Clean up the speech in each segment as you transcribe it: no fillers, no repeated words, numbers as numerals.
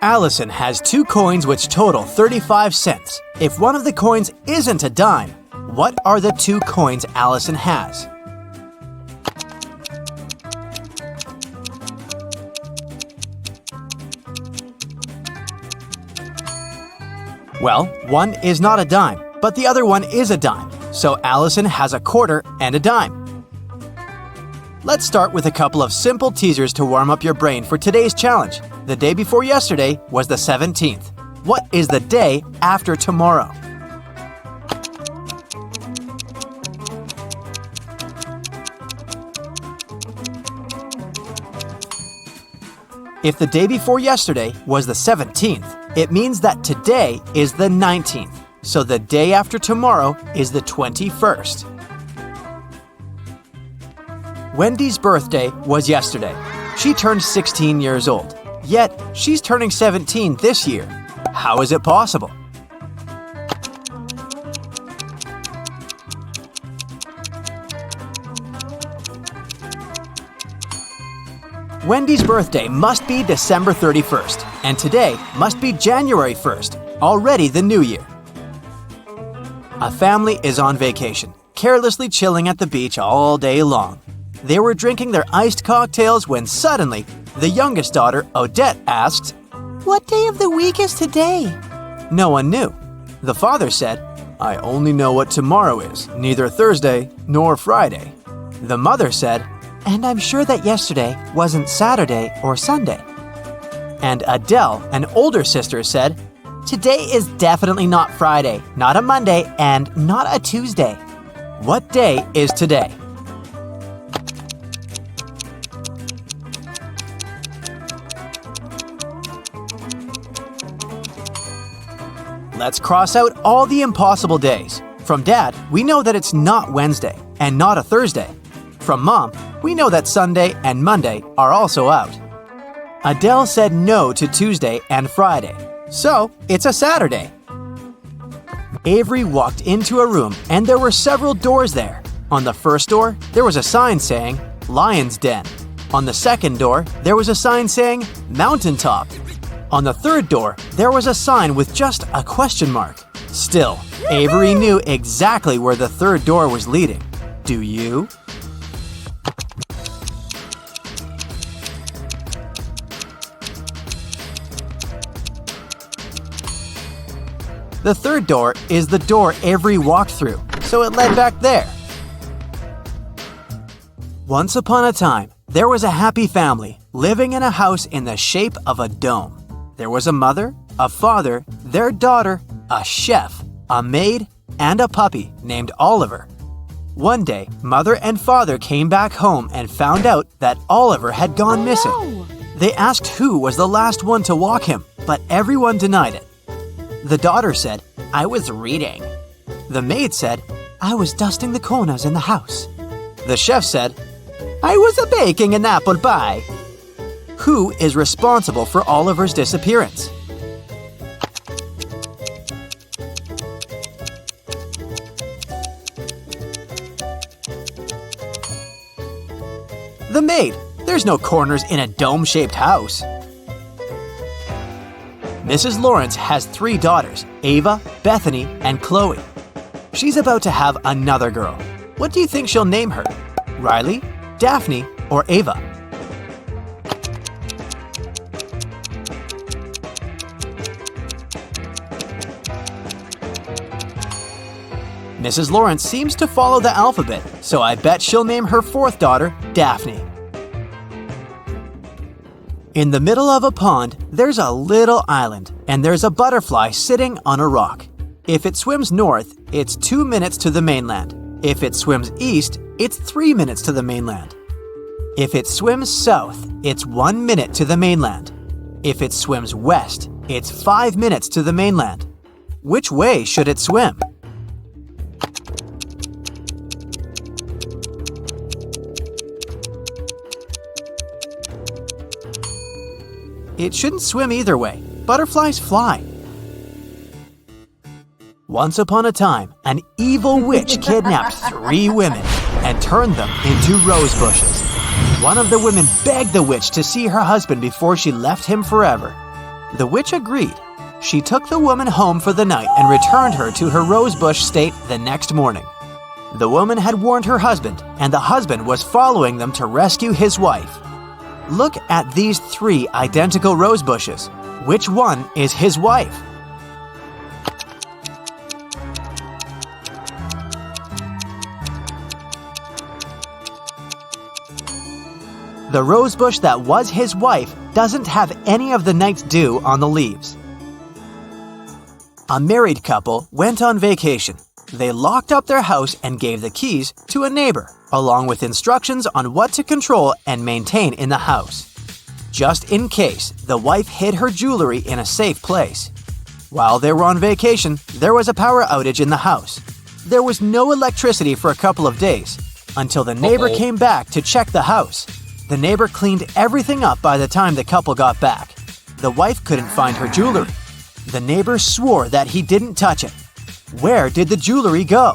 Allison has two coins which total 35 cents. If one of the coins isn't a dime, what are the two coins Allison has? Well, one is not a dime, but the other one is a dime, so Allison has a quarter and a dime. Let's start with a couple of simple teasers to warm up your brain for today's challenge. The day before yesterday was the 17th. What is the day after tomorrow? If the day before yesterday was the 17th, it means that today is the 19th. So the day after tomorrow is the 21st. Wendy's birthday was yesterday. She turned 16 years old. Yet, she's turning 17 this year. How is it possible? Wendy's birthday must be December 31st, and today must be January 1st, already the new year. A family is on vacation, carelessly chilling at the beach all day long. They were drinking their iced cocktails when suddenly, the youngest daughter, Odette, asked, "What day of the week is today?" No one knew. The father said, "I only know what tomorrow is, neither Thursday nor Friday." The mother said, "And I'm sure that yesterday wasn't Saturday or Sunday." And Adele, an older sister, said, "Today is definitely not Friday, not a Monday, and not a Tuesday." What day is today? Let's cross out all the impossible days. From Dad, we know that it's not Wednesday and not a Thursday. From Mom, we know that Sunday and Monday are also out. Adele said no to Tuesday and Friday, so it's a Saturday. Avery walked into a room and there were several doors there. On the first door, there was a sign saying, "Lion's Den." On the second door, there was a sign saying, "Mountaintop." On the third door, there was a sign with just a question mark. Still, Avery knew exactly where the third door was leading. Do you? The third door is the door Avery walked through, so it led back there. Once upon a time, there was a happy family living in a house in the shape of a dome. There was a mother, a father, their daughter, a chef, a maid, and a puppy named Oliver. One day, mother and father came back home and found out that Oliver had gone missing. No. They asked who was the last one to walk him, but everyone denied it. The daughter said, "I was reading." The maid said, "I was dusting the corners in the house." The chef said, "I was baking an apple pie." Who is responsible for Oliver's disappearance? The maid. There's no corners in a dome-shaped house. Mrs. Lawrence has 3 daughters, Ava, Bethany, and Chloe. She's about to have another girl. What do you think she'll name her? Riley, Daphne, or Ava? Mrs. Lawrence seems to follow the alphabet, so I bet she'll name her 4th daughter Daphne. In the middle of a pond, there's a little island, and there's a butterfly sitting on a rock. If it swims north, it's 2 minutes to the mainland. If it swims east, it's 3 minutes to the mainland. If it swims south, it's 1 minute to the mainland. If it swims west, it's 5 minutes to the mainland. Which way should it swim? It shouldn't swim either way. Butterflies fly. Once upon a time, an evil witch kidnapped 3 women and turned them into rose bushes. One of the women begged the witch to see her husband before she left him forever. The witch agreed. She took the woman home for the night and returned her to her rosebush state the next morning. The woman had warned her husband, and the husband was following them to rescue his wife. Look at these 3 identical rose bushes. Which one is his wife? The rosebush that was his wife doesn't have any of the night's dew on the leaves. A married couple went on vacation. They locked up their house and gave the keys to a neighbor, along with instructions on what to control and maintain in the house. Just in case, the wife hid her jewelry in a safe place. While they were on vacation, there was a power outage in the house. There was no electricity for a couple of days, until the neighbor came back to check the house. The neighbor cleaned everything up by the time the couple got back. The wife couldn't find her jewelry. The neighbor swore that he didn't touch it. Where did the jewelry go?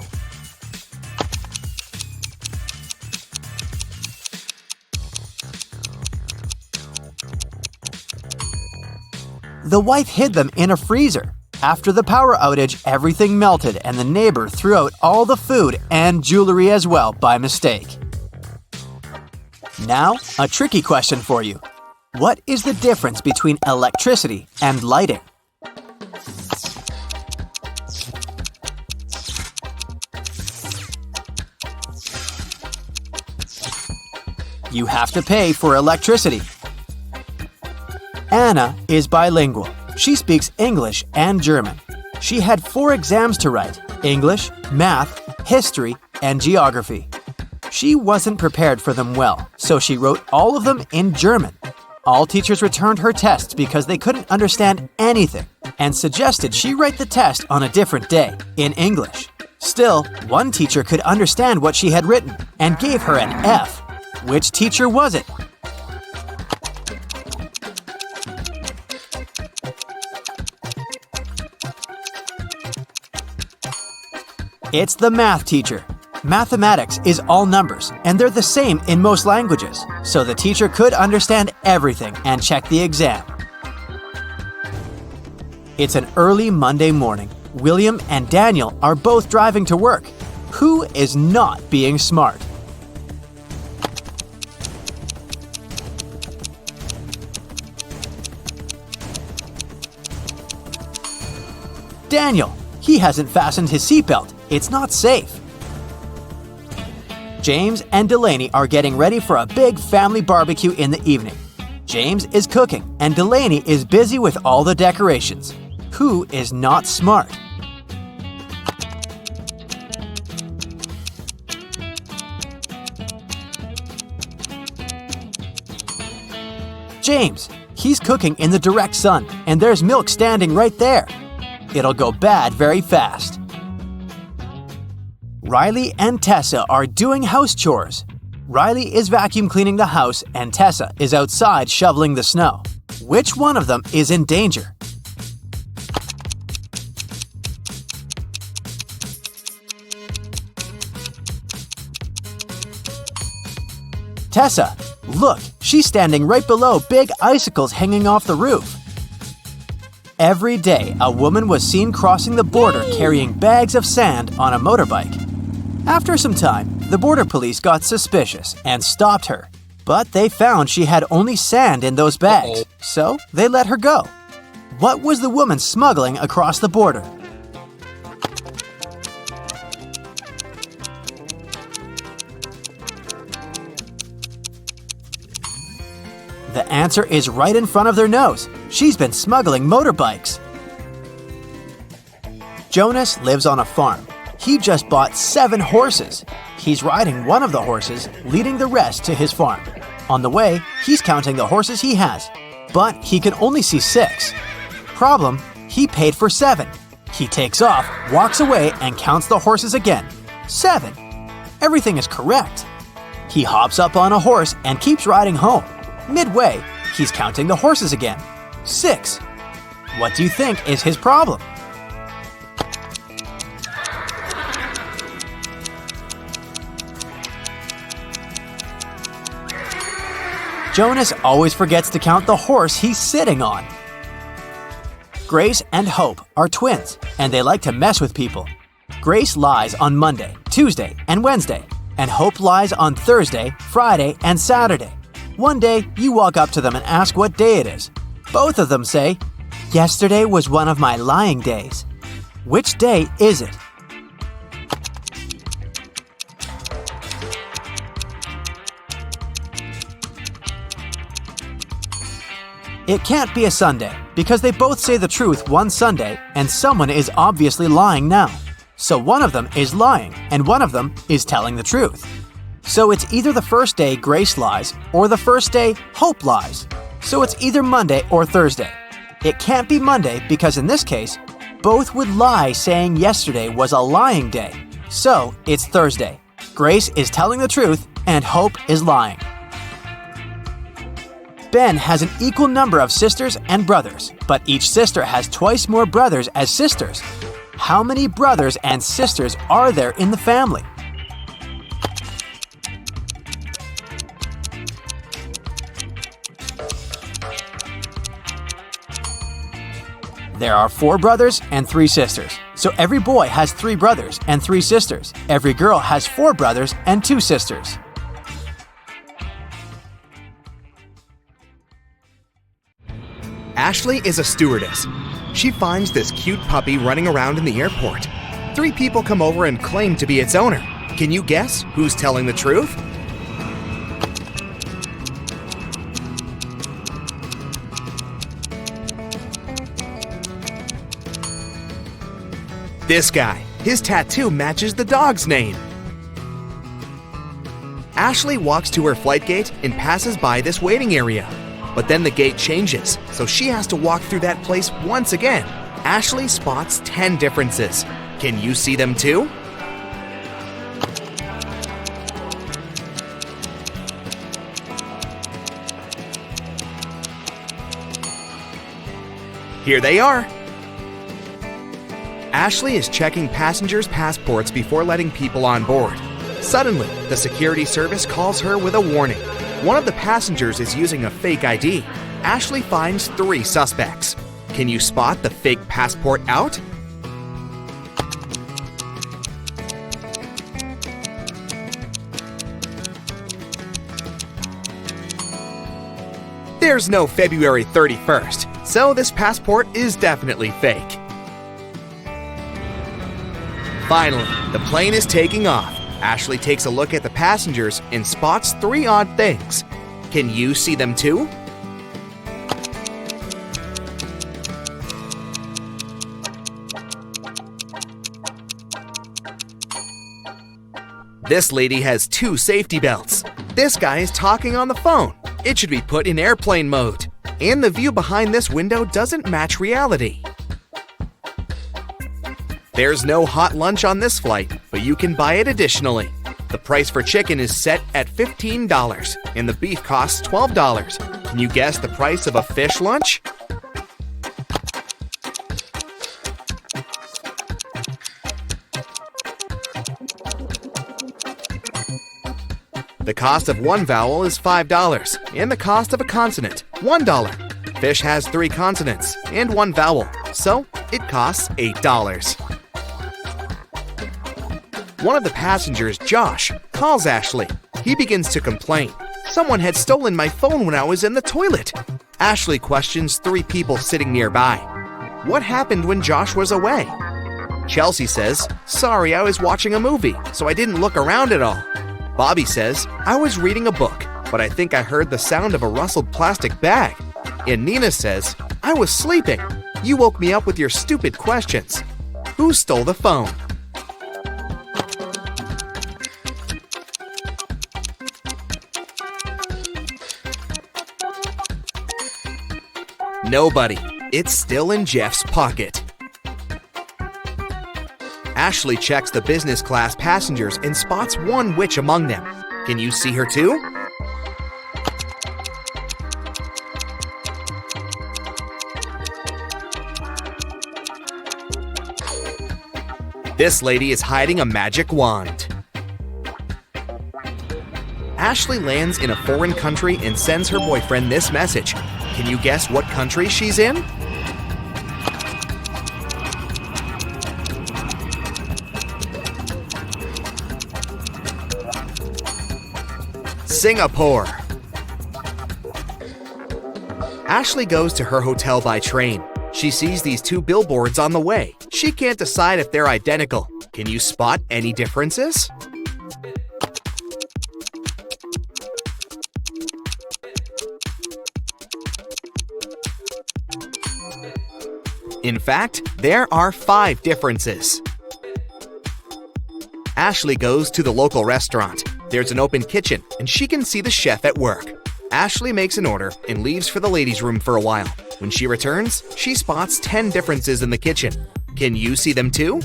The wife hid them in a freezer. After the power outage, everything melted and the neighbor threw out all the food and jewelry as well by mistake. Now, a tricky question for you. What is the difference between electricity and lighting? You have to pay for electricity. Anna is bilingual. She speaks English and German. She had 4 exams to write: English, math, history, and geography. She wasn't prepared for them well, so she wrote all of them in German. All teachers returned her tests because they couldn't understand anything and suggested she write the test on a different day, in English. Still, one teacher could understand what she had written and gave her an F. Which teacher was it? It's the math teacher. Mathematics is all numbers, and they're the same in most languages, so the teacher could understand everything and check the exam. It's an early Monday morning. William and Daniel are both driving to work. Who is not being smart? Daniel. He hasn't fastened his seatbelt. It's not safe. James and Delaney are getting ready for a big family barbecue in the evening. James is cooking and Delaney is busy with all the decorations. Who is not smart? James. He's cooking in the direct sun and there's milk standing right there. It'll go bad very fast. Riley and Tessa are doing house chores. Riley is vacuum cleaning the house and Tessa is outside shoveling the snow. Which one of them is in danger? Tessa, look, she's standing right below big icicles hanging off the roof. Every day, a woman was seen crossing the border carrying bags of sand on a motorbike. After some time, the border police got suspicious and stopped her. But they found she had only sand in those bags, so they let her go. What was the woman smuggling across the border? The answer is right in front of their nose. She's been smuggling motorbikes. Jonas lives on a farm. He just bought 7 horses. He's riding one of the horses, leading the rest to his farm. On the way, he's counting the horses he has, but he can only see 6. Problem, he paid for 7. He takes off, walks away, and counts the horses again. 7. Everything is correct. He hops up on a horse and keeps riding home. Midway, he's counting the horses again. 6. What do you think is his problem? Jonas always forgets to count the horse he's sitting on. Grace and Hope are twins, and they like to mess with people. Grace lies on Monday, Tuesday, and Wednesday, and Hope lies on Thursday, Friday, and Saturday. One day, you walk up to them and ask what day it is. Both of them say, "Yesterday was one of my lying days." Which day is it? It can't be a Sunday, because they both say the truth one Sunday, and someone is obviously lying now. So one of them is lying, and one of them is telling the truth. So it's either the first day Grace lies, or the first day Hope lies. So it's either Monday or Thursday. It can't be Monday because in this case, both would lie saying yesterday was a lying day. So it's Thursday. Grace is telling the truth, and Hope is lying. Ben has an equal number of sisters and brothers, but each sister has twice more brothers as sisters. How many brothers and sisters are there in the family? There are 4 brothers and 3 sisters. So every boy has 3 brothers and 3 sisters. Every girl has 4 brothers and 2 sisters. Ashley is a stewardess. She finds this cute puppy running around in the airport. 3 people come over and claim to be its owner. Can you guess who's telling the truth? This guy. His tattoo matches the dog's name. Ashley walks to her flight gate and passes by this waiting area. But then the gate changes, so she has to walk through that place once again. Ashley spots 10 differences. Can you see them too? Here they are. Ashley is checking passengers' passports before letting people on board. Suddenly, the security service calls her with a warning. One of the passengers is using a fake ID. Ashley finds 3 suspects. Can you spot the fake passport out? There's no February 31st, so this passport is definitely fake. Finally, the plane is taking off. Ashley takes a look at the passengers and spots 3 odd things. Can you see them too? This lady has 2 safety belts. This guy is talking on the phone. It should be put in airplane mode. And the view behind this window doesn't match reality. There's no hot lunch on this flight, but you can buy it additionally. The price for chicken is set at $15, and the beef costs $12. Can you guess the price of a fish lunch? The cost of one vowel is $5, and the cost of a consonant, $1. Fish has 3 consonants and 1 vowel, so it costs $8. One of the passengers, Josh, calls Ashley. He begins to complain. Someone had stolen my phone when I was in the toilet. Ashley questions 3 people sitting nearby. What happened when Josh was away? Chelsea says, "Sorry, I was watching a movie, so I didn't look around at all." Bobby says, "I was reading a book, but I think I heard the sound of a rustled plastic bag." And Nina says, "I was sleeping. You woke me up with your stupid questions. Who stole the phone?" Nobody. It's still in Jeff's pocket. Ashley checks the business class passengers and spots 1 witch among them. Can you see her too? This lady is hiding a magic wand. Ashley lands in a foreign country and sends her boyfriend this message. Can you guess what country she's in? Singapore. Ashley goes to her hotel by train. She sees these two billboards on the way. She can't decide if they're identical. Can you spot any differences? In fact, there are 5 differences. Ashley goes to the local restaurant. There's an open kitchen, and she can see the chef at work. Ashley makes an order and leaves for the ladies' room for a while. When she returns, she spots 10 differences in the kitchen. Can you see them too?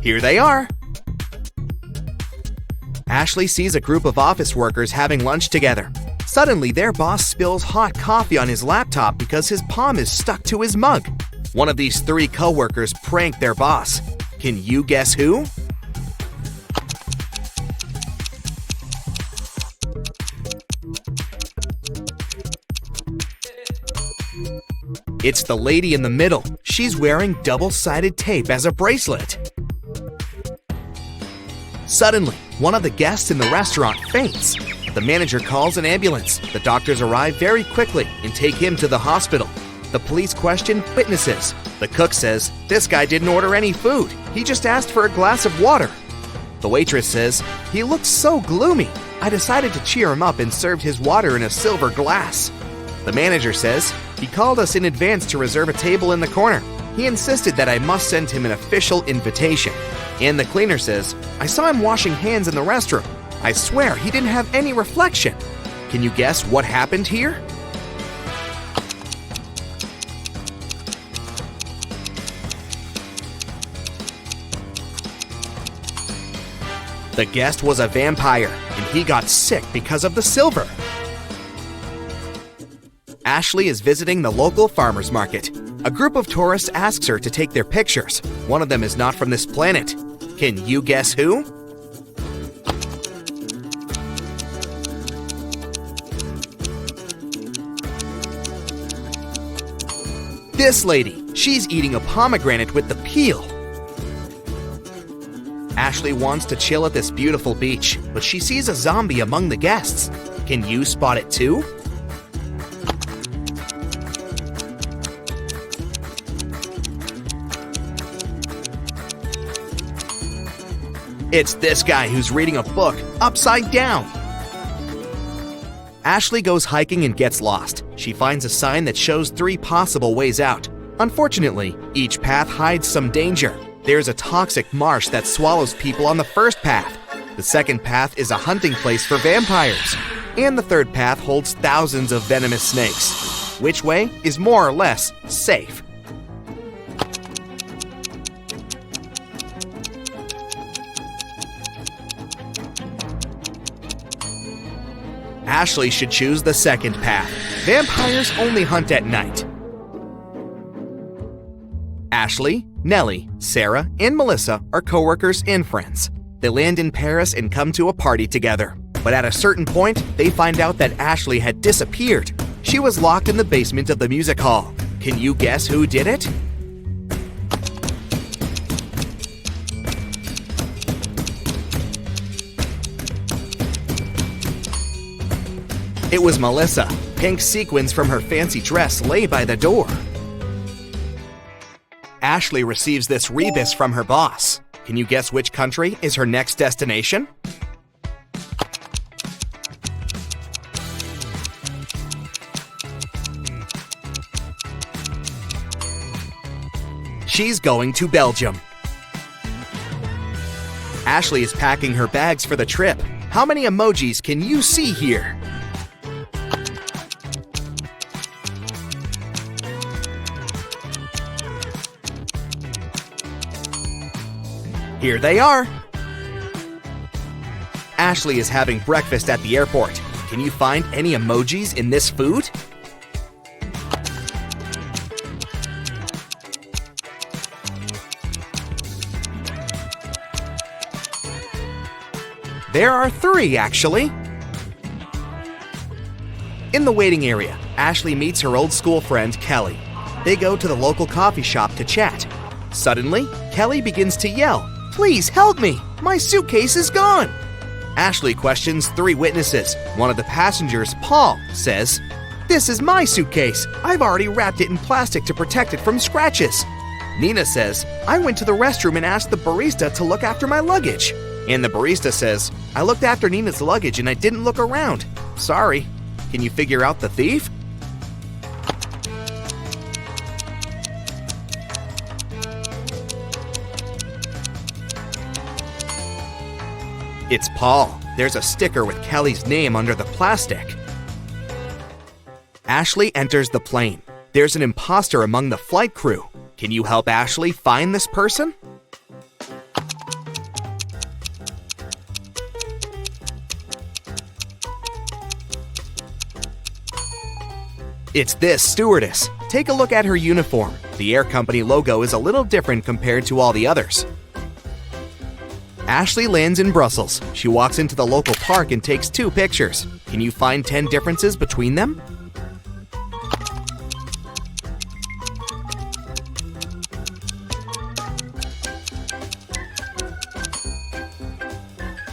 Here they are. Ashley sees a group of office workers having lunch together. Suddenly, their boss spills hot coffee on his laptop because his palm is stuck to his mug. One of these 3 co-workers prank their boss. Can you guess who? It's the lady in the middle. She's wearing double-sided tape as a bracelet. Suddenly, one of the guests in the restaurant faints. The manager calls an ambulance. The doctors arrive very quickly and take him to the hospital. The police question witnesses. The cook says, "This guy didn't order any food. He just asked for a glass of water." The waitress says, "He looked so gloomy. I decided to cheer him up and served his water in a silver glass." The manager says, "He called us in advance to reserve a table in the corner. He insisted that I must send him an official invitation." And the cleaner says, "I saw him washing hands in the restroom. I swear he didn't have any reflection." Can you guess what happened here? The guest was a vampire, and he got sick because of the silver. Ashley is visiting the local farmer's market. A group of tourists asks her to take their pictures. One of them is not from this planet. Can you guess who? This lady. She's eating a pomegranate with the peel. Ashley wants to chill at this beautiful beach, but she sees a zombie among the guests. Can you spot it too? It's this guy who's reading a book upside down. Ashley goes hiking and gets lost. She finds a sign that shows 3 possible ways out. Unfortunately, each path hides some danger. There's a toxic marsh that swallows people on the first path. The second path is a hunting place for vampires. And the third path holds thousands of venomous snakes. Which way is more or less safe? Ashley should choose the second path. Vampires only hunt at night. Ashley, Nellie, Sarah, and Melissa are coworkers and friends. They land in Paris and come to a party together. But at a certain point, they find out that Ashley had disappeared. She was locked in the basement of the music hall. Can you guess who did it? It was Melissa. Pink sequins from her fancy dress lay by the door. Ashley receives this rebus from her boss. Can you guess which country is her next destination? She's going to Belgium. Ashley is packing her bags for the trip. How many emojis can you see here? Here they are. Ashley is having breakfast at the airport. Can you find any emojis in this food? There are 3, actually. In the waiting area, Ashley meets her old school friend, Kelly. They go to the local coffee shop to chat. Suddenly, Kelly begins to yell, "Please help me! My suitcase is gone!" Ashley questions 3 witnesses. One of the passengers, Paul, says, "This is my suitcase. I've already wrapped it in plastic to protect it from scratches." Nina says, "I went to the restroom and asked the barista to look after my luggage." And the barista says, "I looked after Nina's luggage and I didn't look around. Sorry. Can you figure out the thief?" It's Paul. There's a sticker with Kelly's name under the plastic. Ashley enters the plane. There's an impostor among the flight crew. Can you help Ashley find this person? It's this stewardess. Take a look at her uniform. The air company logo is a little different compared to all the others. Ashley lands in Brussels. She walks into the local park and takes 2 pictures. Can you find 10 differences between them?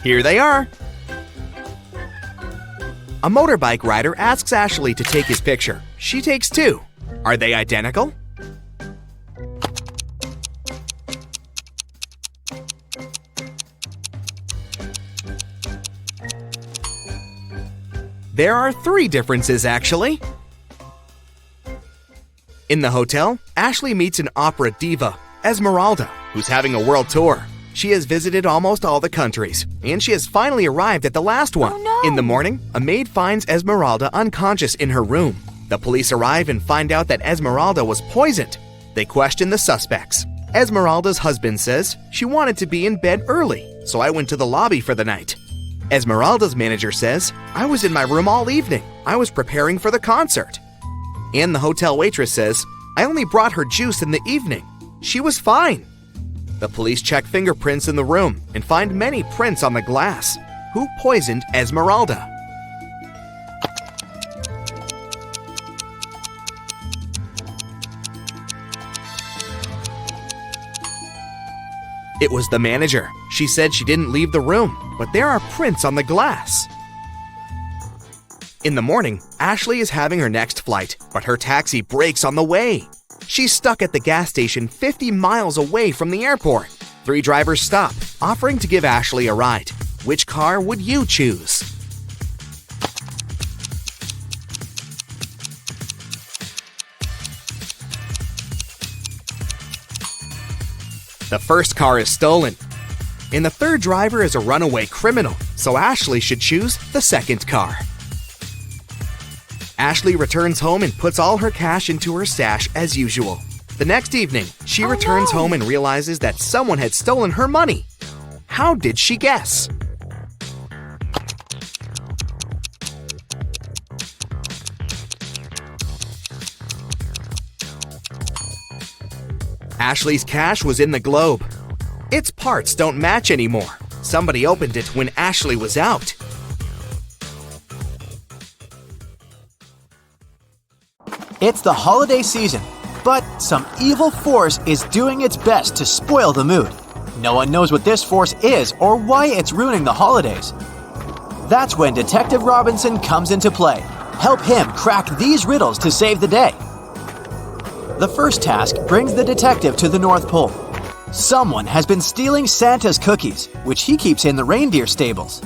Here they are. A motorbike rider asks Ashley to take his picture. She takes 2. Are they identical? There are 3 differences, actually. In the hotel, Ashley meets an opera diva, Esmeralda, who's having a world tour. She has visited almost all the countries, and she has finally arrived at the last one. Oh, no. In the morning, a maid finds Esmeralda unconscious in her room. The police arrive and find out that Esmeralda was poisoned. They question the suspects. Esmeralda's husband says, "She wanted to be in bed early, so I went to the lobby for the night." Esmeralda's manager says, "I was in my room all evening. I was preparing for the concert." And the hotel waitress says, "I only brought her juice in the evening. She was fine." The police check fingerprints in the room and find many prints on the glass. Who poisoned Esmeralda? It was the manager. She said she didn't leave the room, but there are prints on the glass. In the morning, Ashley is having her next flight, but her taxi breaks on the way. She's stuck at the gas station 50 miles away from the airport. 3 drivers stop, offering to give Ashley a ride. Which car would you choose? The first car is stolen. And the 3rd driver is a runaway criminal, so Ashley should choose the 2nd car. Ashley returns home and puts all her cash into her stash as usual. The next evening, she returns home and realizes that someone had stolen her money. How did she guess? Ashley's cash was in the globe. Its parts don't match anymore. Somebody opened it when Ashley was out. It's the holiday season, but some evil force is doing its best to spoil the mood. No one knows what this force is or why it's ruining the holidays. That's when Detective Robinson comes into play. Help him crack these riddles to save the day. The first task brings the detective to the North Pole. Someone has been stealing Santa's cookies, which he keeps in the reindeer stables.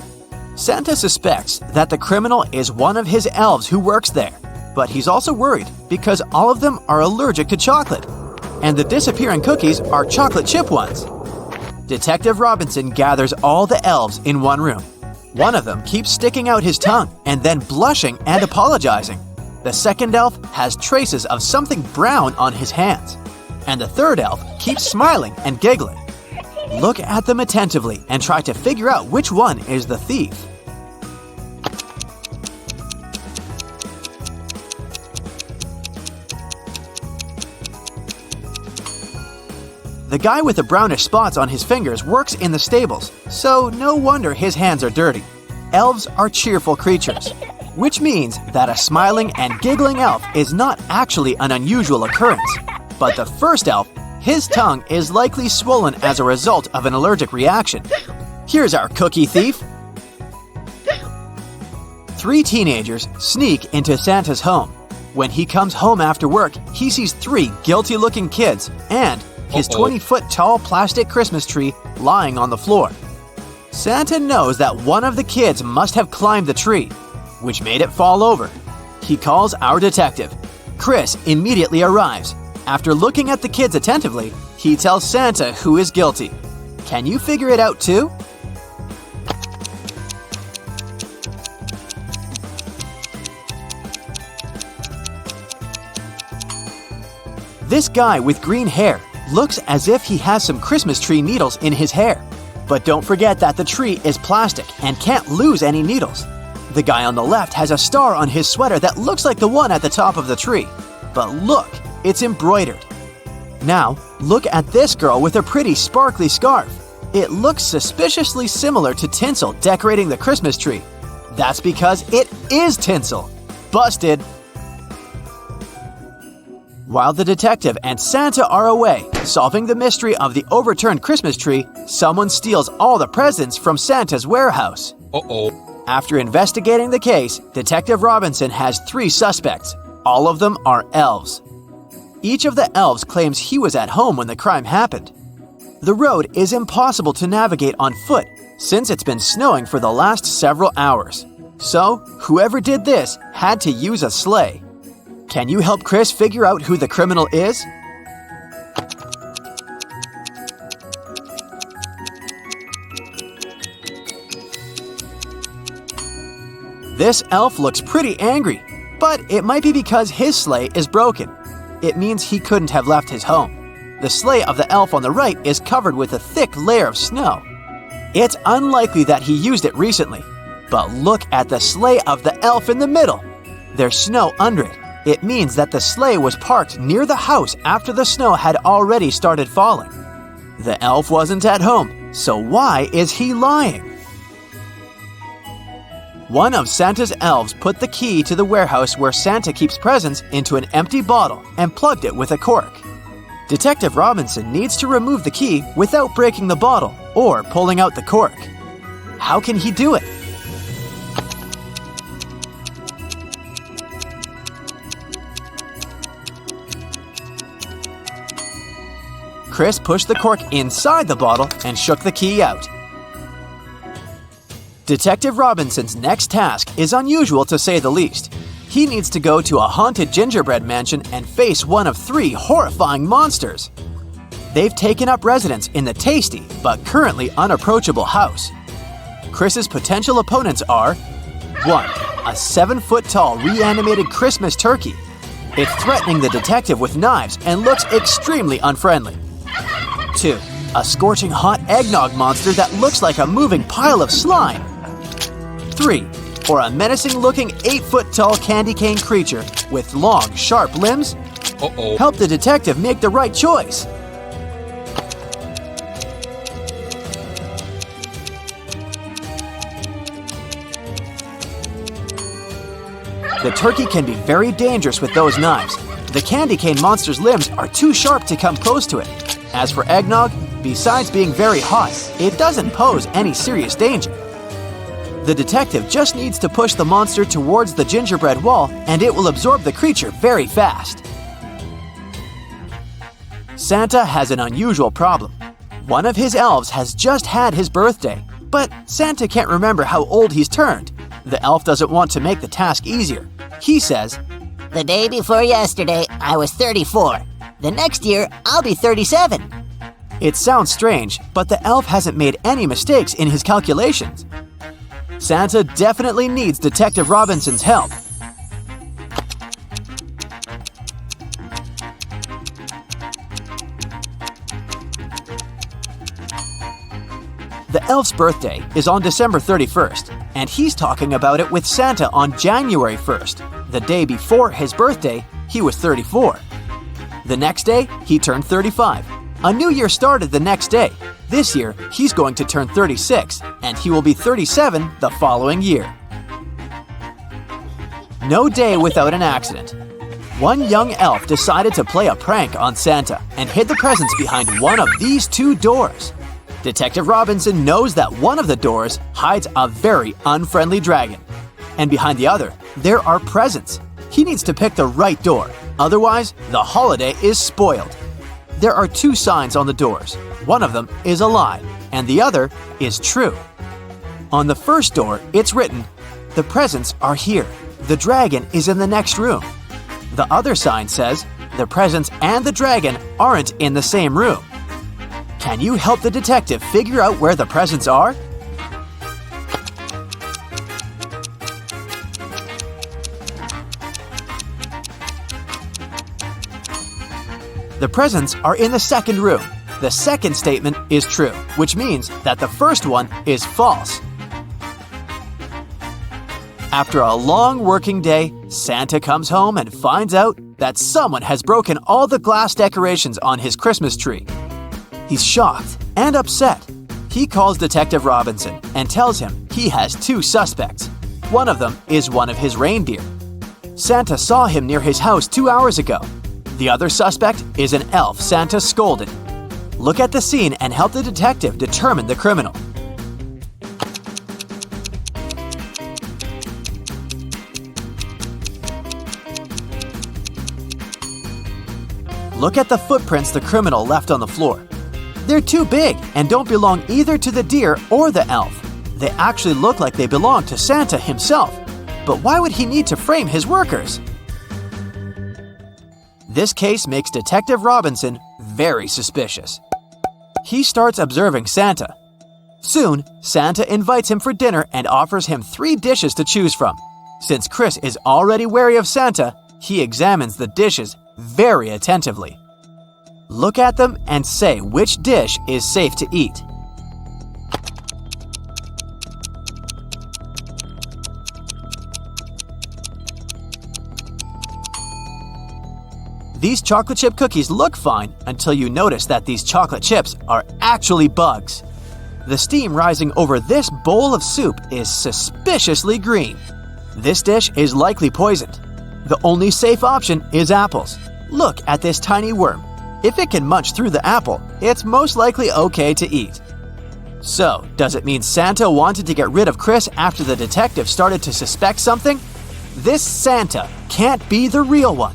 Santa suspects that the criminal is one of his elves who works there, but he's also worried because all of them are allergic to chocolate, and the disappearing cookies are chocolate chip ones. Detective Robinson gathers all the elves in one room. One of them keeps sticking out his tongue and then blushing and apologizing. The second elf has traces of something brown on his hands, and the third elf keeps smiling and giggling. Look at them attentively and try to figure out which one is the thief. The guy with the brownish spots on his fingers works in the stables, so no wonder his hands are dirty. Elves are cheerful creatures. which means that a smiling and giggling elf is not actually an unusual occurrence. But the first elf, his tongue is likely swollen as a result of an allergic reaction. Here's our cookie thief. 3 teenagers sneak into Santa's home. When he comes home after work, he sees 3 guilty-looking kids and his 20-foot-tall plastic Christmas tree lying on the floor. Santa knows that one of the kids must have climbed the tree, which made it fall over. He calls our detective. Chris immediately arrives. After looking at the kids attentively, he tells Santa who is guilty. Can you figure it out too? This guy with green hair looks as if he has some Christmas tree needles in his hair. But don't forget that the tree is plastic and can't lose any needles. The guy on the left has a star on his sweater that looks like the one at the top of the tree. But look, it's embroidered. Now, look at this girl with a pretty sparkly scarf. It looks suspiciously similar to tinsel decorating the Christmas tree. That's because it is tinsel. Busted! While the detective and Santa are away, solving the mystery of the overturned Christmas tree, someone steals all the presents from Santa's warehouse. After investigating the case, Detective Robinson has 3 suspects. All of them are elves. Each of the elves claims he was at home when the crime happened. The road is impossible to navigate on foot since it's been snowing for the last several hours. So, whoever did this had to use a sleigh. Can you help Chris figure out who the criminal is? This elf looks pretty angry, but it might be because his sleigh is broken. It means he couldn't have left his home. The sleigh of the elf on the right is covered with a thick layer of snow. It's unlikely that he used it recently. But look at the sleigh of the elf in the middle. There's snow under it. It means that the sleigh was parked near the house after the snow had already started falling. The elf wasn't at home, so why is he lying? One of Santa's elves put the key to the warehouse where Santa keeps presents into an empty bottle and plugged it with a cork. Detective Robinson needs to remove the key without breaking the bottle or pulling out the cork. How can he do it? Chris pushed the cork inside the bottle and shook the key out. Detective Robinson's next task is unusual to say the least. He needs to go to a haunted gingerbread mansion and face one of 3 horrifying monsters. They've taken up residence in the tasty but currently unapproachable house. Chris's potential opponents are 1. A 7-foot-tall reanimated Christmas turkey. It's threatening the detective with knives and looks extremely unfriendly. 2. A scorching hot eggnog monster that looks like a moving pile of slime. 3. Or a menacing-looking 8-foot-tall candy cane creature with long, sharp limbs? Help the detective make the right choice. The turkey can be very dangerous with those knives. The candy cane monster's limbs are too sharp to come close to it. As for eggnog, besides being very hot, it doesn't pose any serious danger. The detective just needs to push the monster towards the gingerbread wall and it will absorb the creature very fast. Santa has an unusual problem. One of his elves has just had his birthday, but Santa can't remember how old he's turned. The elf doesn't want to make the task easier. He says, "The day before yesterday, I was 34. The next year, I'll be 37. It sounds strange, but the elf hasn't made any mistakes in his calculations. Santa definitely needs Detective Robinson's help. The elf's birthday is on December 31st, and he's talking about it with Santa on January 1st. The day before his birthday, he was 34. The next day, he turned 35. A new year started the next day. This year, he's going to turn 36, and he will be 37 the following year. No day without an accident. One young elf decided to play a prank on Santa and hid the presents behind one of these two doors. Detective Robinson knows that one of the doors hides a very unfriendly dragon, and behind the other, there are presents. He needs to pick the right door, otherwise the holiday is spoiled. There are two signs on the doors. One of them is a lie, and the other is true. On the first door, it's written, "The presents are here. The dragon is in the next room." The other sign says, "The presents and the dragon aren't in the same room." Can you help the detective figure out where the presents are? The presents are in the second room. The second statement is true, which means that the first one is false. After a long working day, Santa comes home and finds out that someone has broken all the glass decorations on his Christmas tree. He's shocked and upset. He calls Detective Robinson and tells him he has two suspects. One of them is one of his reindeer. Santa saw him near his house 2 hours ago. The other suspect is an elf Santa scolded. Look at the scene and help the detective determine the criminal. Look at the footprints the criminal left on the floor. They're too big and don't belong either to the deer or the elf. They actually look like they belong to Santa himself. But why would he need to frame his workers? This case makes Detective Robinson very suspicious. He starts observing Santa. Soon, Santa invites him for dinner and offers him 3 dishes to choose from. Since Chris is already wary of Santa, he examines the dishes very attentively. Look at them and say which dish is safe to eat. These chocolate chip cookies look fine until you notice that these chocolate chips are actually bugs. The steam rising over this bowl of soup is suspiciously green. This dish is likely poisoned. The only safe option is apples. Look at this tiny worm. If it can munch through the apple, it's most likely okay to eat. So, does it mean Santa wanted to get rid of Chris after the detective started to suspect something? This Santa can't be the real one.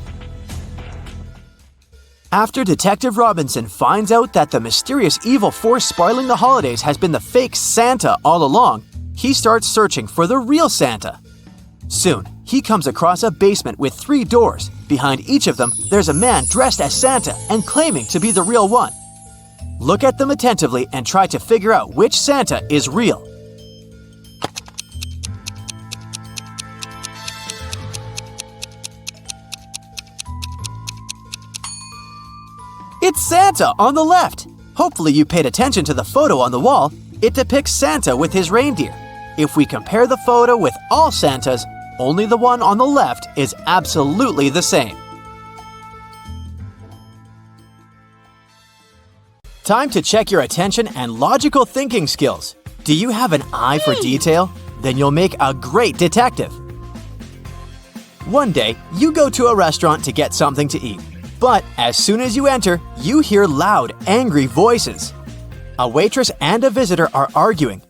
After Detective Robinson finds out that the mysterious evil force spoiling the holidays has been the fake Santa all along, he starts searching for the real Santa. Soon, he comes across a basement with 3 doors. Behind each of them, there's a man dressed as Santa and claiming to be the real one. Look at them attentively and try to figure out which Santa is real. It's Santa on the left! Hopefully you paid attention to the photo on the wall. It depicts Santa with his reindeer. If we compare the photo with all Santas, only the one on the left is absolutely the same. Time to check your attention and logical thinking skills. Do you have an eye for detail? Then you'll make a great detective. One day, you go to a restaurant to get something to eat. But as soon as you enter, you hear loud, angry voices. A waitress and a visitor are arguing.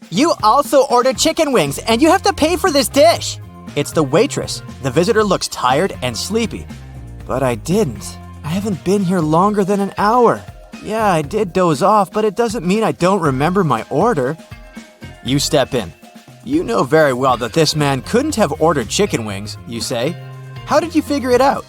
"You also ordered chicken wings and you have to pay for this dish." It's the waitress. The visitor looks tired and sleepy. "But I didn't. I haven't been here longer than an hour. Yeah, I did doze off, but it doesn't mean I don't remember my order." You step in. "You know very well that this man couldn't have ordered chicken wings," you say. "How did you figure it out?"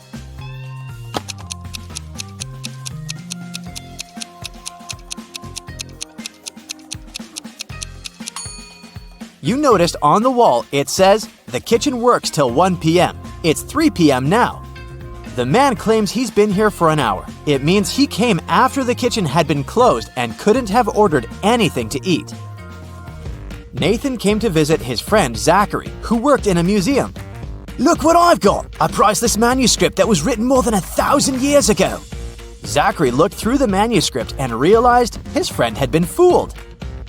You noticed on the wall it says, "The kitchen works till 1 p.m. It's 3 p.m. now. The man claims he's been here for an hour. It means he came after the kitchen had been closed and couldn't have ordered anything to eat. Nathan came to visit his friend Zachary, who worked in a museum. "Look what I've got! A priceless manuscript that was written more than 1,000 years ago." Zachary looked through the manuscript and realized his friend had been fooled.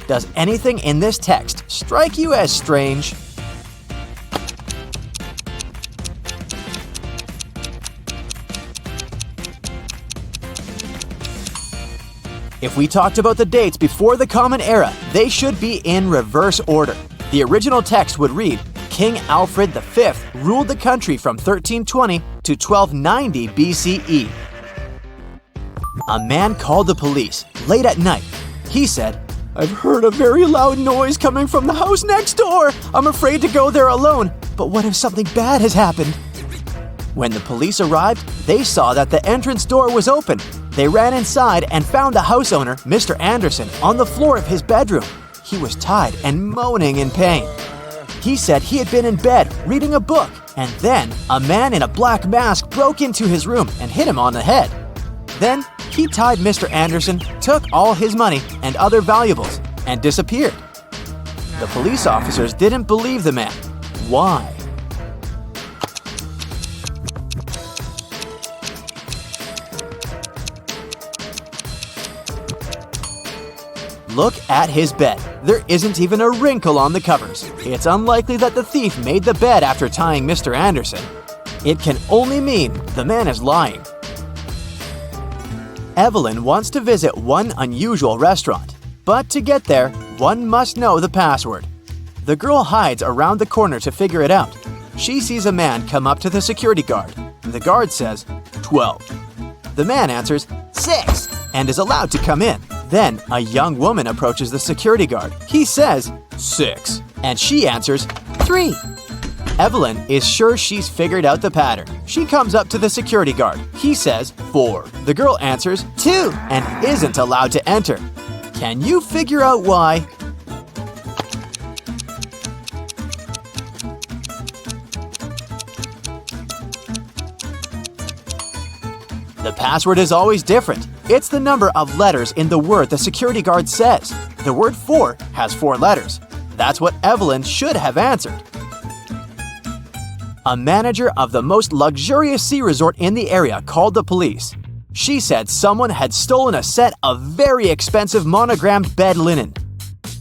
Does anything in this text strike you as strange? If we talked about the dates before the Common Era, they should be in reverse order. The original text would read, King Alfred V ruled the country from 1320 to 1290 BCE. A man called the police late at night. He said, "I've heard a very loud noise coming from the house next door. I'm afraid to go there alone, but what if something bad has happened?" When the police arrived, they saw that the entrance door was open. They ran inside and found the house owner, Mr. Anderson, on the floor of his bedroom. He was tied and moaning in pain. He said he had been in bed reading a book, and then a man in a black mask broke into his room and hit him on the head. Then he tied Mr. Anderson, took all his money and other valuables, and disappeared. The police officers didn't believe the man. Why? Look at his bed. There isn't even a wrinkle on the covers. It's unlikely that the thief made the bed after tying Mr. Anderson. It can only mean the man is lying. Evelyn wants to visit one unusual restaurant, but to get there, one must know the password. The girl hides around the corner to figure it out. She sees a man come up to the security guard. The guard says, 12. The man answers, 6, and is allowed to come in. Then a young woman approaches the security guard. He says, 6, and she answers, 3. Evelyn is sure she's figured out the pattern. She comes up to the security guard. He says, 4. The girl answers, 2, and isn't allowed to enter. Can you figure out why? The password is always different. It's the number of letters in the word the security guard says. The word 4 has 4 letters. That's what Evelyn should have answered. A manager of the most luxurious ski resort in the area called the police. She said someone had stolen a set of very expensive monogrammed bed linen.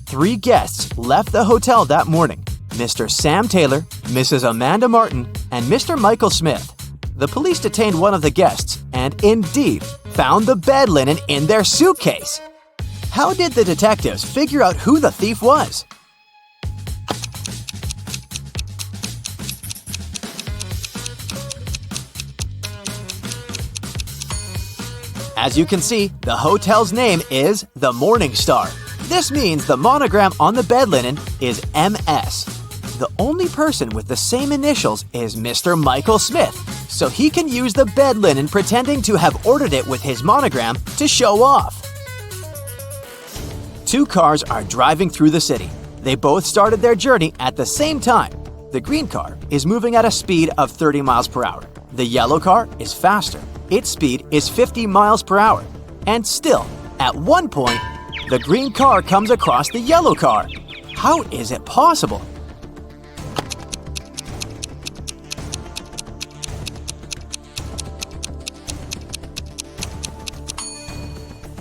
3 guests left the hotel that morning: Mr. Sam Taylor, Mrs. Amanda Martin, and Mr. Michael Smith. The police detained one of the guests and indeed found the bed linen in their suitcase. How did the detectives figure out who the thief was? As you can see, the hotel's name is the Morning Star. This means the monogram on the bed linen is MS. The only person with the same initials is Mr. Michael Smith, so he can use the bed linen pretending to have ordered it with his monogram to show off. 2 cars are driving through the city. They both started their journey at the same time. The green car is moving at a speed of 30 miles per hour. The yellow car is faster. Its speed is 50 miles per hour. And still, at one point, the green car comes across the yellow car. How is it possible?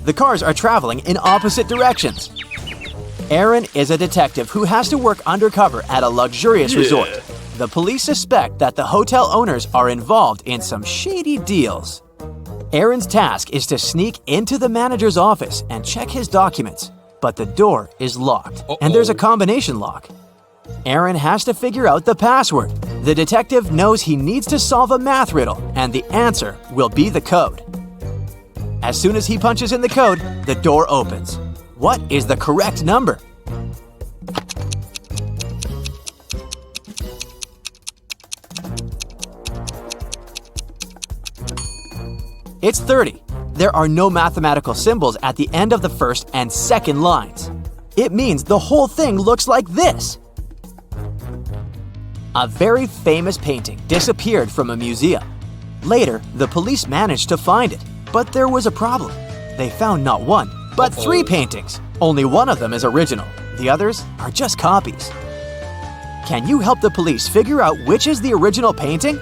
The cars are traveling in opposite directions. Aaron is a detective who has to work undercover at a luxurious resort. The police suspect that the hotel owners are involved in some shady deals. Aaron's task is to sneak into the manager's office and check his documents, but the door is locked, and there's a combination lock. Aaron has to figure out the password. The detective knows he needs to solve a math riddle, and the answer will be the code. As soon as he punches in the code, the door opens. What is the correct number? It's 30. There are no mathematical symbols at the end of the first and second lines. It means the whole thing looks like this. A very famous painting disappeared from a museum. Later, the police managed to find it, but there was a problem. They found not 1, but 3 paintings. Only one of them is original. The others are just copies. Can you help the police figure out which is the original painting?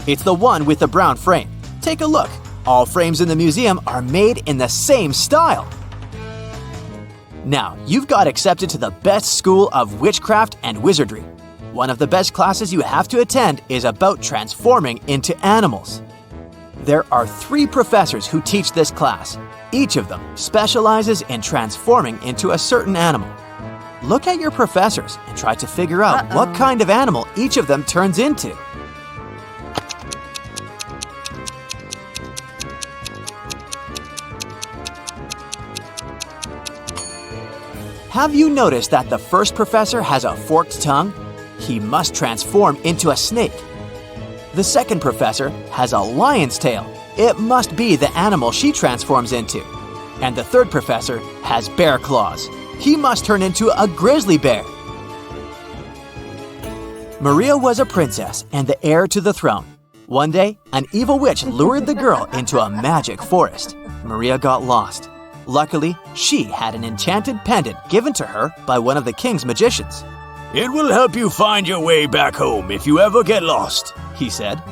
It's the one with the brown frame. Take a look. All frames in the museum are made in the same style. Now, you've got accepted to the best school of witchcraft and wizardry. One of the best classes you have to attend is about transforming into animals. There are 3 professors who teach this class. Each of them specializes in transforming into a certain animal. Look at your professors and try to figure out what kind of animal each of them turns into. Have you noticed that the first professor has a forked tongue? He must transform into a snake. The second professor has a lion's tail. It must be the animal she transforms into. And the third professor has bear claws. He must turn into a grizzly bear. Maria was a princess and the heir to the throne. One day, an evil witch lured the girl into a magic forest. Maria got lost. Luckily, she had an enchanted pendant given to her by one of the king's magicians. "It will help you find your way back home if you ever get lost," he said.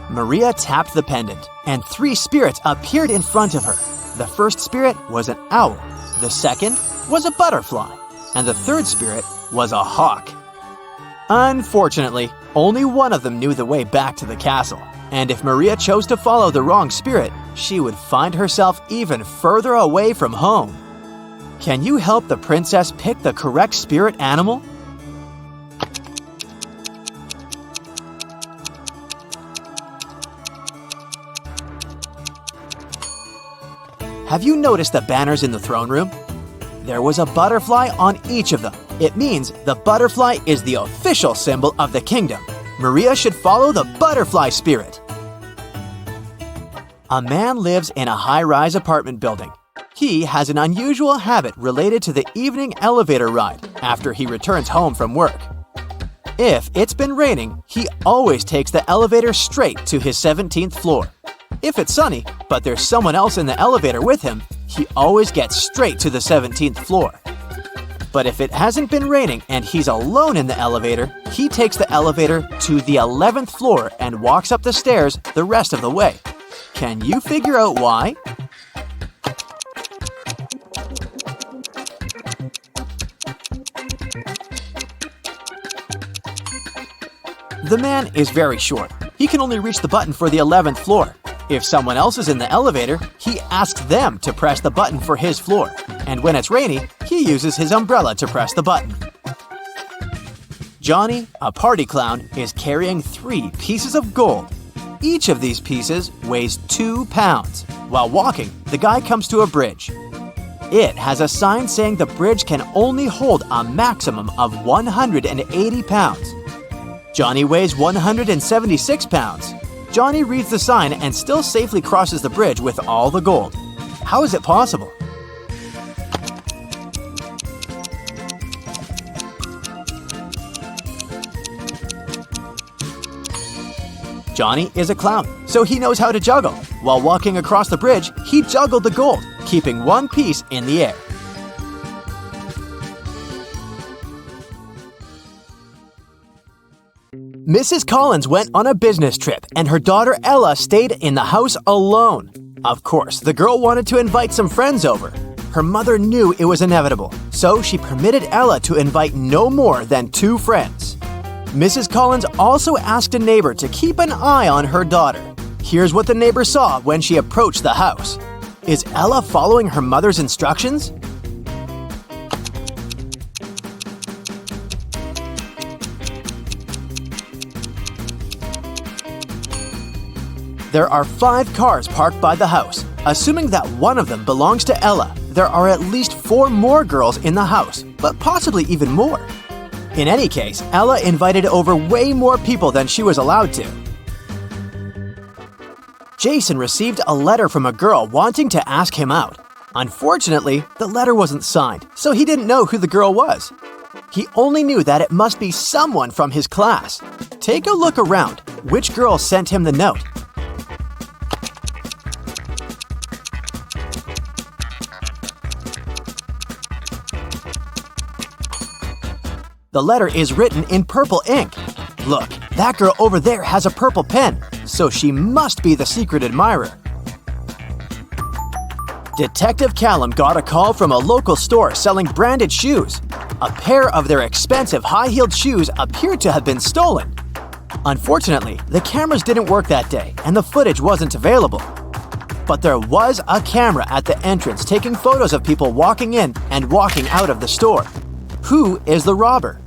Maria tapped the pendant, and 3 spirits appeared in front of her. The first spirit was an owl, the second was a butterfly, and the third spirit was a hawk. Unfortunately, only one of them knew the way back to the castle, and if Maria chose to follow the wrong spirit, she would find herself even further away from home. Can you help the princess pick the correct spirit animal? Have you noticed the banners in the throne room? There was a butterfly on each of them. It means the butterfly is the official symbol of the kingdom. Maria should follow the butterfly spirit. A man lives in a high-rise apartment building. He has an unusual habit related to the evening elevator ride after he returns home from work. If it's been raining, he always takes the elevator straight to his 17th floor. If it's sunny, but there's someone else in the elevator with him, he always gets straight to the 17th floor. But if it hasn't been raining and he's alone in the elevator, he takes the elevator to the 11th floor and walks up the stairs the rest of the way. Can you figure out why? The man is very short. He can only reach the button for the 11th floor. If someone else is in the elevator, he asks them to press the button for his floor. And when it's rainy, he uses his umbrella to press the button. Johnny, a party clown, is carrying 3 pieces of gold. Each of these pieces weighs 2 pounds. While walking, the guy comes to a bridge. It has a sign saying the bridge can only hold a maximum of 180 pounds. Johnny weighs 176 pounds. Johnny reads the sign and still safely crosses the bridge with all the gold. How is it possible? Johnny is a clown, so he knows how to juggle. While walking across the bridge, he juggled the gold, keeping one piece in the air. Mrs. Collins went on a business trip, and her daughter Ella stayed in the house alone. Of course, the girl wanted to invite some friends over. Her mother knew it was inevitable, so she permitted Ella to invite no more than 2 friends. Mrs. Collins also asked a neighbor to keep an eye on her daughter. Here's what the neighbor saw when she approached the house. Is Ella following her mother's instructions? There are 5 cars parked by the house. Assuming that one of them belongs to Ella, there are at least 4 more girls in the house, but possibly even more. In any case, Ella invited over way more people than she was allowed to. Jason received a letter from a girl wanting to ask him out. Unfortunately, the letter wasn't signed, so he didn't know who the girl was. He only knew that it must be someone from his class. Take a look around. Which girl sent him the note? The letter is written in purple ink. Look, that girl over there has a purple pen, so she must be the secret admirer. Detective Callum got a call from a local store selling branded shoes. A pair of their expensive high-heeled shoes appeared to have been stolen. Unfortunately, the cameras didn't work that day and the footage wasn't available. But there was a camera at the entrance taking photos of people walking in and walking out of the store. Who is the robber?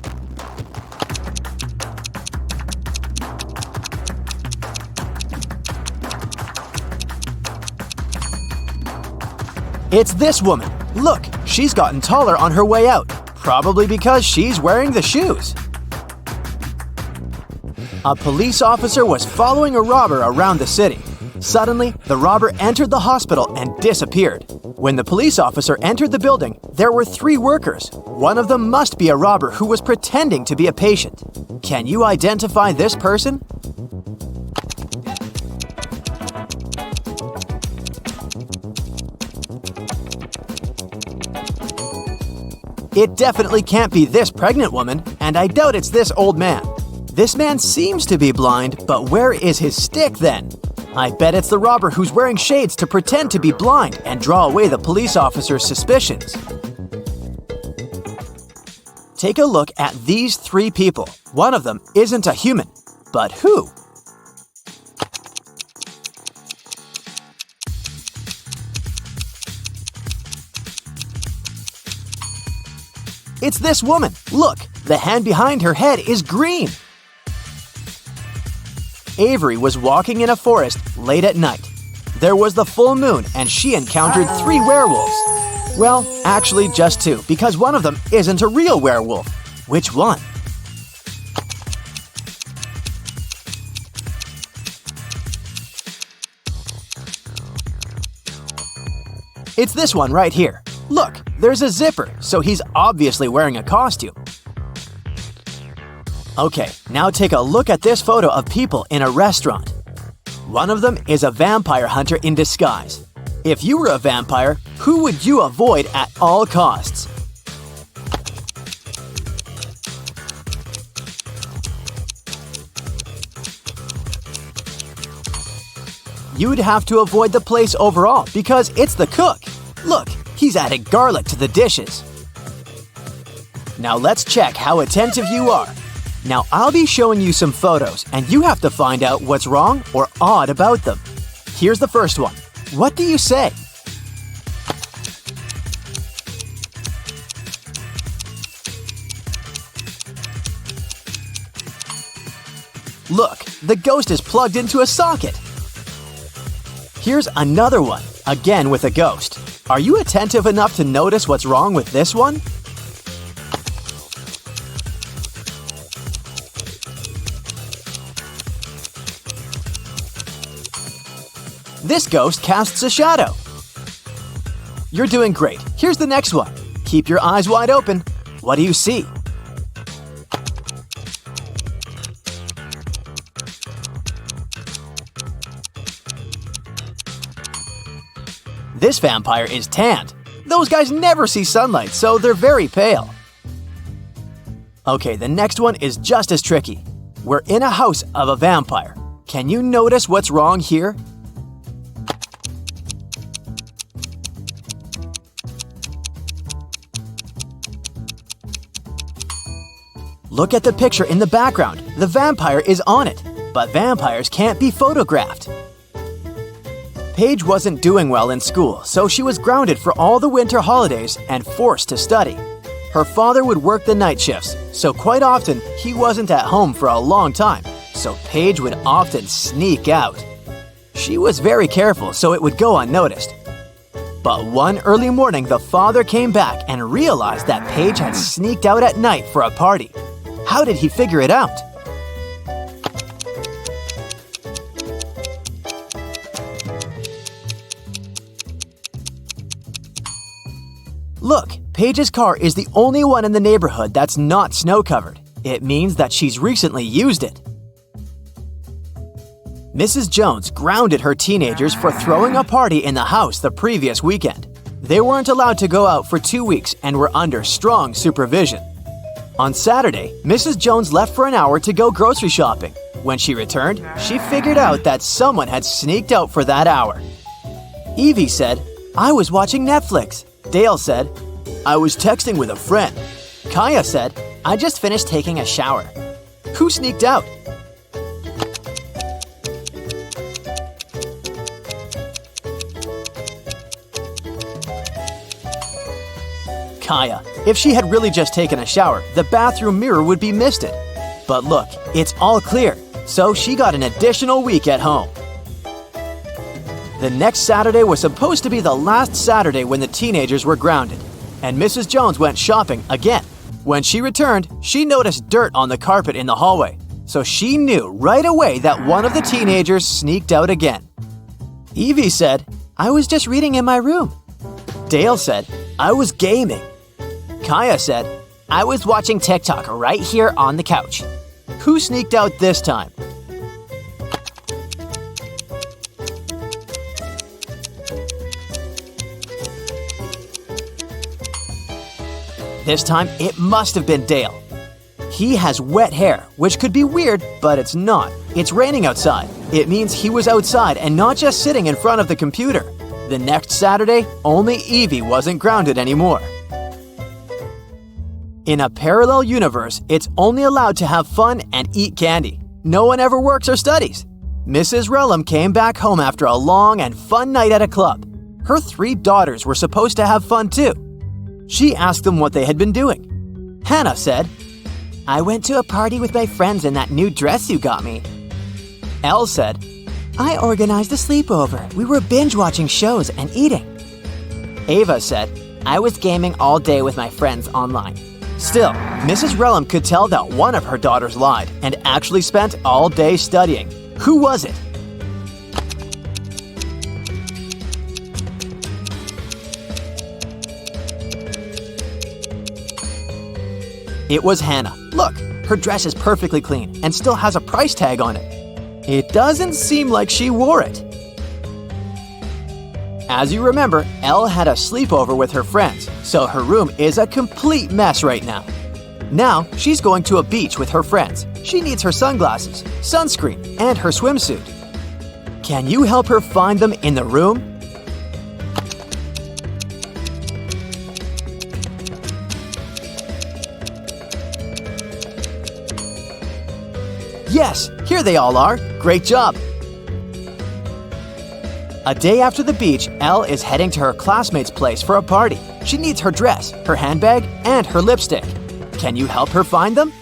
It's this woman. Look, she's gotten taller on her way out, probably because she's wearing the shoes. A police officer was following a robber around the city. Suddenly, the robber entered the hospital and disappeared. When the police officer entered the building, there were 3 workers. One of them must be a robber who was pretending to be a patient. Can you identify this person? It definitely can't be this pregnant woman, and I doubt it's this old man. This man seems to be blind, but where is his stick then? I bet it's the robber who's wearing shades to pretend to be blind and draw away the police officer's suspicions. Take a look at these 3 people. One of them isn't a human, but who? It's this woman. Look, the hand behind her head is green. Avery was walking in a forest late at night. There was the full moon and she encountered 3 werewolves. Well, actually just 2, because one of them isn't a real werewolf. Which one? It's this one right here. Look, there's a zipper, so he's obviously wearing a costume. Okay, now take a look at this photo of people in a restaurant. One of them is a vampire hunter in disguise. If you were a vampire, who would you avoid at all costs? You'd have to avoid the place overall because it's the cook. Look, he's added garlic to the dishes. Now let's check how attentive you are. Now I'll be showing you some photos and you have to find out what's wrong or odd about them. Here's the first one. What do you say? Look, the ghost is plugged into a socket. Here's another one, again with a ghost. Are you attentive enough to notice what's wrong with this one? This ghost casts a shadow. You're doing great. Here's the next one. Keep your eyes wide open. What do you see? This vampire is tanned. Those guys never see sunlight, so they're very pale. Okay, the next one is just as tricky. We're in a house of a vampire. Can you notice what's wrong here? Look at the picture in the background. The vampire is on it, but vampires can't be photographed. Paige wasn't doing well in school, so she was grounded for all the winter holidays and forced to study. Her father would work the night shifts, so quite often he wasn't at home for a long time, so Paige would often sneak out. She was very careful so it would go unnoticed. But one early morning, the father came back and realized that Paige had sneaked out at night for a party. How did he figure it out? Look, Paige's car is the only one in the neighborhood that's not snow-covered. It means that she's recently used it. Mrs. Jones grounded her teenagers for throwing a party in the house the previous weekend. They weren't allowed to go out for 2 weeks and were under strong supervision. On Saturday, Mrs. Jones left for an hour to go grocery shopping. When she returned, she figured out that someone had sneaked out for that hour. Evie said, "I was watching Netflix." Dale said, "I was texting with a friend." Kaya said, I just finished taking a shower. Who sneaked out? Kaya. If she had really just taken a shower, the bathroom mirror would be misted. But look, it's all clear, so she got an additional week at home. The next Saturday was supposed to be the last Saturday when the teenagers were grounded, and Mrs. Jones went shopping again. When she returned, she noticed dirt on the carpet in the hallway, so she knew right away that one of the teenagers sneaked out again. Evie said, I was just reading in my room. Dale said, I was gaming. Kaya said, I was watching TikTok right here on the couch. Who sneaked out this time? This time, it must have been Dale. He has wet hair, which could be weird, but it's not. It's raining outside. It means he was outside and not just sitting in front of the computer. The next Saturday, only Evie wasn't grounded anymore. In a parallel universe, it's only allowed to have fun and eat candy. No one ever works or studies. Mrs. Relham came back home after a long and fun night at a club. Her 3 daughters were supposed to have fun too. She asked them what they had been doing. Hannah said, I went to a party with my friends in that new dress you got me. Elle said, I organized a sleepover. We were binge-watching shows and eating. Ava said, I was gaming all day with my friends online. Still, Mrs. Relham could tell that one of her daughters lied and actually spent all day studying. Who was it? It was Hannah. Look, her dress is perfectly clean and still has a price tag on it. It doesn't seem like she wore it. As you remember, Elle had a sleepover with her friends, so her room is a complete mess right now. Now, she's going to a beach with her friends. She needs her sunglasses, sunscreen, and her swimsuit. Can you help her find them in the room? Yes, here they all are. Great job. A day after the beach, Elle is heading to her classmate's place for a party. She needs her dress, her handbag, and her lipstick. Can you help her find them?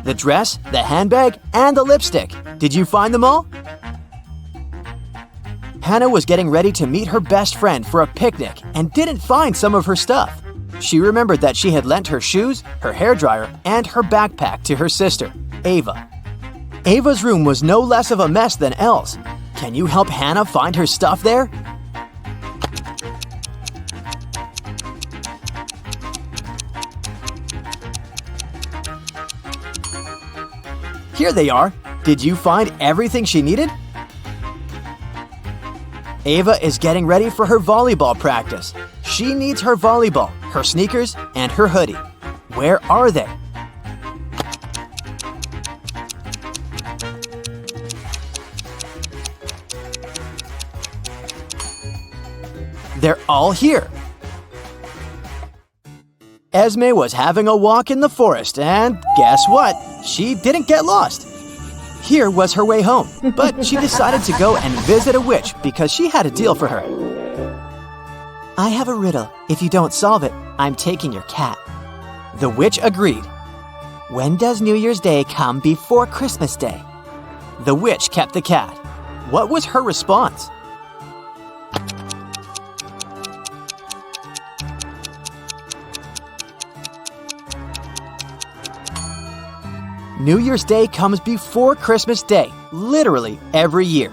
The dress, the handbag, and the lipstick. Did you find them all? Hannah was getting ready to meet her best friend for a picnic and didn't find some of her stuff. She remembered that she had lent her shoes, her hairdryer, and her backpack to her sister, Ava. Ava's room was no less of a mess than Elle's. Can you help Hannah find her stuff there? Here they are. Did you find everything she needed? Ava is getting ready for her volleyball practice. She needs her volleyball, her sneakers, and her hoodie. Where are they? They're all here. Esme was having a walk in the forest, and guess what? She didn't get lost. Here was her way home, but she decided to go and visit a witch because she had a deal for her. I have a riddle. If you don't solve it, I'm taking your cat. The witch agreed. When does New Year's Day come before Christmas Day? The witch kept the cat. What was her response? New Year's Day comes before Christmas Day, literally every year.